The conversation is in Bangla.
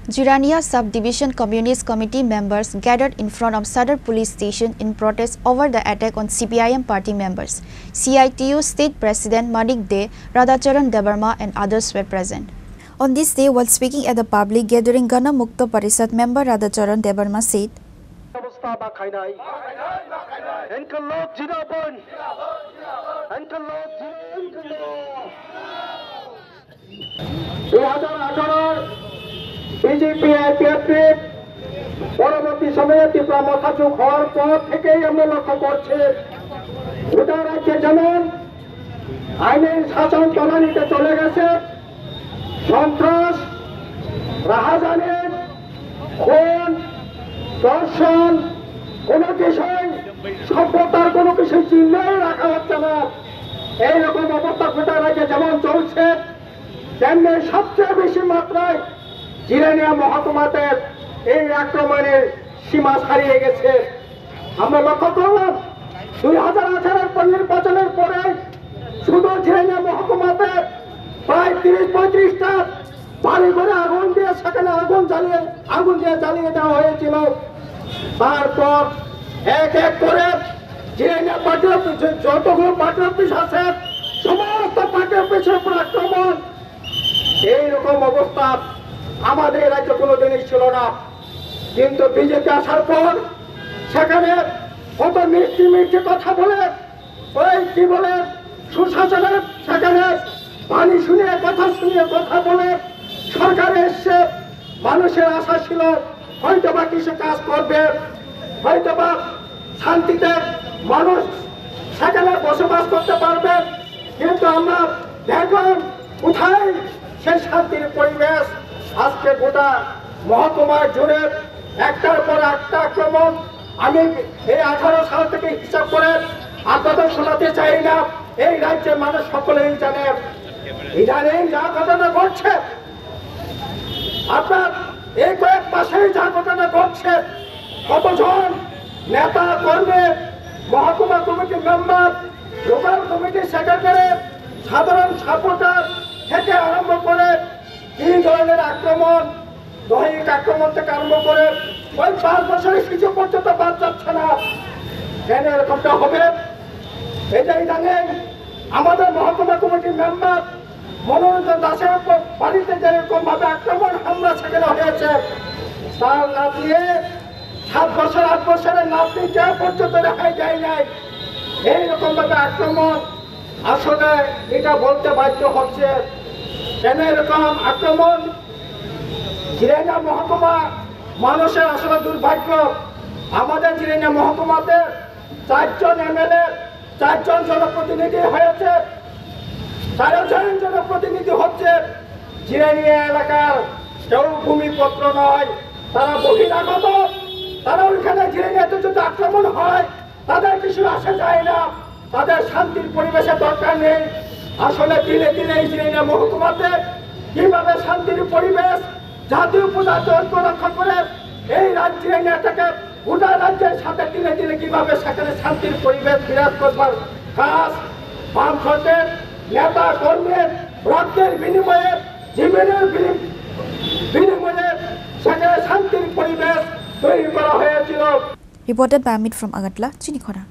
Jirania Subdivision Communist Committee members gathered in front of Sadar Police Station in protest over the attack on CPIM party members. CITU State President Manik De, Radhacharan Debarma and others were present. On this day, while speaking at the public gathering, Gana Mukta Parishad member Radhacharan Debarma said, BJP আইপিএফের পরবর্তী সময়ে তীব্র মথাচুক হওয়ার পর থেকেই আমরা লক্ষ্য করছি গোটা রাজ্যে যেমন আইনের শাসন তলানিতে চলে গেছে, সন্ত্রাস, রাহাজানি, খুন, ধর্ষণ, কোনো বিষয় সভ্যতার কোনো কিছু চিহ্নই রাখা হচ্ছে না। এইরকম অবস্থা গোটা রাজ্যে যেমন চলছে, তেমনি সবচেয়ে বেশি মাত্রায় জিরানিয়া মহকুমাতে এই আক্রমণের সীমা ছাড়িয়ে গেছে। আমরা লক্ষ্য করলাম 2018 নির্বাচনের পরে শুধু জিরানিয়া মহকুমাতে প্রায় 30-35টা বাড়ি ঘরে আগুন দিয়ে সেখানে আগুন দিয়ে জ্বালিয়ে দেওয়া হয়েছিল। তারপর এক এক করে জিরানিয়া পার্টি অফিস, যতগুলো পার্টি অফিস আছে সমস্ত পার্টি অফিসের উপর আক্রমণ। এইরকম অবস্থা আমাদের রাজ্যে কোনোদিনই ছিল না, কিন্তু বিজেপি আসার পর সেখানে কত মিষ্টি মিষ্টি কথা বলে, ওই কি বলে সুশাসনের সেখানে পানি শুনিয়ে কথা বলে সরকারে এসছে। মানুষের আশা ছিল হয়তোবা কিছু কাজ করবে, হয়তোবা শান্তিতে মানুষ সেখানে বসবাস করতে পারবে, কিন্তু আমরা দেখলাম কোথায় সেই শান্তির পরিবেশ। আজকে গোটা মহকুমা জুড়ে একটার পর একটা আক্রমণ। আমি এই 18 সাল থেকে হিসাব করে আপনাদের শোনাতে চাই না, এই রাজ্যের মানুষ সকলেই জানে। ইদানিং যা ঘটনা ঘটছে, আপনার এই কয়েক মাসেই যা ঘটনা ঘটছে, কতজন নেতা কর্মী, মহকুমা কমিটির মেম্বার, লোকাল কমিটির সেক্রেটারি, সাধারণ সাপোর্টার থেকে আরম্ভ করে তিন ধরনের আক্রমণ, দৈহিক আক্রমণ থেকে আরম্ভ করে ওই 5 বছরের শিশু পর্যন্ত বাদ যাচ্ছে না। কেন এরকমটা হবে? এটাই জানেন আমাদের মহকুমা কমিটির মেম্বার মনোরঞ্জন দাসের বাড়িতে যেরকম ভাবে আক্রমণ হামলা সেখানে হয়েছে, তার নাতনি 7 বছর 8 বছরের নাতনি যা পর্যন্ত দেখাই যায় নাই। এইরকম ভাবে আক্রমণ, আসলে এটা বলতে বাধ্য হচ্ছে কেন এরকম আক্রমণ। জিরানিয়া মহকুমা মানুষের আসলে দুর্ভাগ্য। আমাদের জিরানিয়া মহকুমাতে 4 জন এমএলএ, 4 জন জনপ্রতিনিধি হয়েছে, 13 জন জনপ্রতিনিধি হচ্ছে। জিরানিয়া এলাকার কেউ ভূমিপত্র নয়, তারা বহিরাগত। তারা ওইখানে জিরানিয়াতে যদি আক্রমণ হয় তাদের কিছু আসে যায় না, তাদের শান্তির পরিবেশের দরকার নেই। আসলে দিনে দিনে এই জিরানিয়া মহকুমাতে কিভাবে শান্তির পরিবেশ, জাতীয় উপজাতীয় ঐক্য রক্ষা করে এই জিরানিয়াটাকে গোটা রাজ্যের সাথে দিনে দিনে কিভাবে সেখানে শান্তির পরিবেশ বিরাজ করবার কাজ বামফ্রন্টের নেতা কর্মীর রক্তের বিনিময়ে, জীবনের বিনিময়ে সেখানে শান্তির পরিবেশ তৈরি করা হয়েছিল। Reported by Amit from Agatla, Chinikhora.